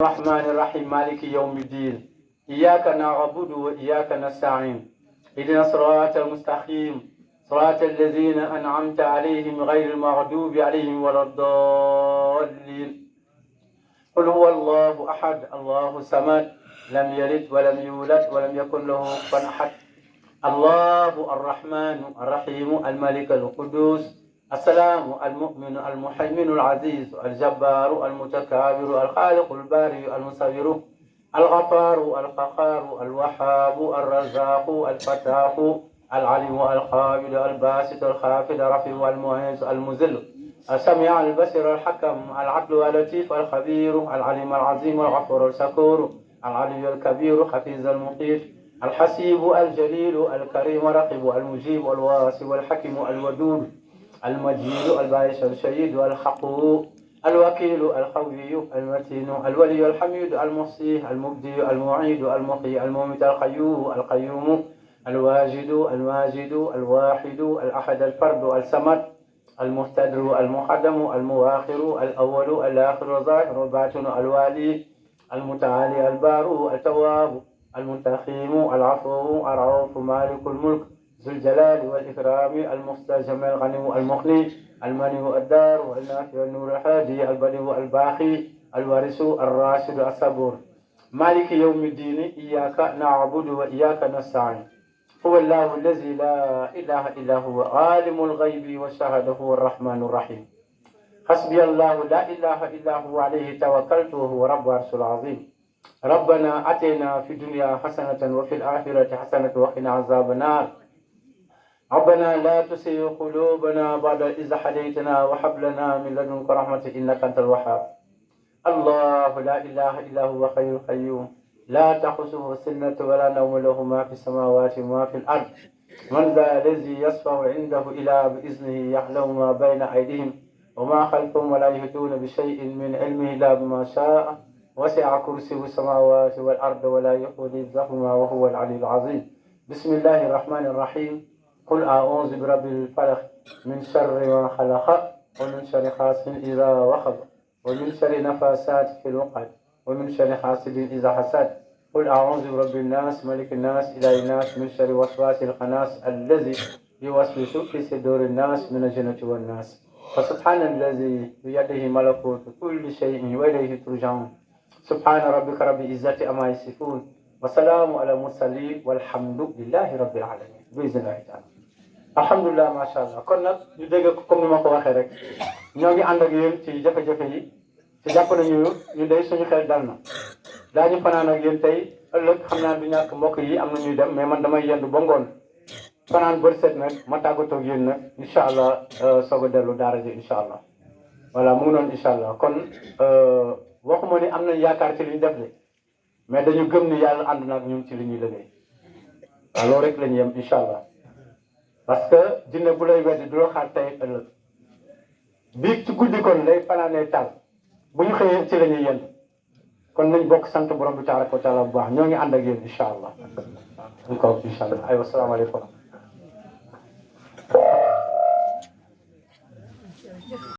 الرحمن الرحيم مالك يوم الدين إياك نعبد وإياك نستعين اهدنا الصراط المستقيم صراط الذين أنعمت عليهم غير المغضوب عليهم ولا الضالين قل هو الله أحد الله الصمد لم يلد ولم يولد ولم يكن له كفوا أحد الله الرحمن الرحيم الملك القدوس السلام المؤمن المهيمن العزيز الجبار المتكبر الخالق البارئ المصور الغفار القهار الوهاب الرزاق الفتاح العليم القابل الباسط الخافض الرفيع المعز المذل السميع البصير الحكم العدل اللطيف الخبير العليم العظيم الغفور الشكور العلي الكبير حفيظ المقيت الحسيب الجليل الكريم الرقيب المجيب الواسع الحكيم الودود المجيد الباعث الشهيد الحق الوكيل القوي المتين الولي الحميد المحصي المبدي المعيد المحيي المميت القيوم الواجد الماجد الواحد الأحد الفرد الصمد المهتدر المقدم المؤخر الأول الآخر الظاهر الباطن الوالي المتعالي البار التواب المنتقم العفو الرؤوف مالك الملك ذو الجلال والإكرام المستجم الغني المغني المني الدار والنافع النور الهادي البديع الباقي الوارث الراشد الصبور مالك يوم الدين إياك نعبد وإياك نستعين هو الله الذي لا إله إلا هو عالم الغيب والشهادة هو الرحمن الرحيم حسبي الله لا إله إلا هو عليه توكلت وهو رب العرش العظيم ربنا أتنا في الدنيا حسنة وفي الآخرة حسنة وقنا عذاب النار ربنا لا تسيء قلوبنا بعد إذ هديتنا وهب لنا من لدنك رحمة إنك أنت الوهاب الله لا إله إلا هو حي القيوم لا تأخذه سنة ولا نوم له ما في السماوات وما في الأرض من ذا الذي يشفع عنده إلا بإذنه يعلم ما بين أيديهم وما خلفهم ولا يهدون بشيء من علمه إلا بما شاء وسع كرسيه السماوات والأرض ولا يؤوده حفظهما وهو العلي العظيم بسم الله الرحمن الرحيم قل أعوذ برب الفلق من شر ما خلق ومن شر حاسد إذا وقب ومن شر نفاسات في العقد ومن شر حاسد إذا حسد قل أعوذ برب الناس ملك الناس إله الناس من شر وسواس الخناس الذي يوسوس في صدور الناس من الجنة والناس فسبحان الذي بيده ملكوت كل شيء وإليه ترجعون سبحان ربك رب العزة عما يصفون وسلام على المرسلين والحمد لله رب العالمين بإذن الله تعالى alhamdulilah macha allah kon nag ñu dégg ko comme ni ma ko waxee rek ñoo ngi ànd ak yéen ci jafe-jafe yi ci jàpp nañu ñu day suñu xel dal na daañu fanaan ak yéen tey ëllëg xam naa du ñàkk mbokk yi am na ñuy dem mais man damay yendu ba ngoon fanaan bër set nag ma tàggatoo ak yéen nag incha allah soog a dellu daara ji incha allah voilà mu ngi noonu incha allah kon waxuma ni am nañ yaakaar ci li ñu def de mais dañu gëm ni yàlla ànd na ak ñun ci li ñuy liggéey waaw loolu rek la ñu yem incha allah. parce que jinne bu lay weddi du la xaar tey ëllëg bii ci guddi kon lay fanaanee taal bu ñu xëyee ci la ñuy yend kon nañ bokk sant borom bi tabaraka wa taala bu baax ñoo ngi ànd ak yéen incha allah. waaw incha allah aywa salaamaaleykum.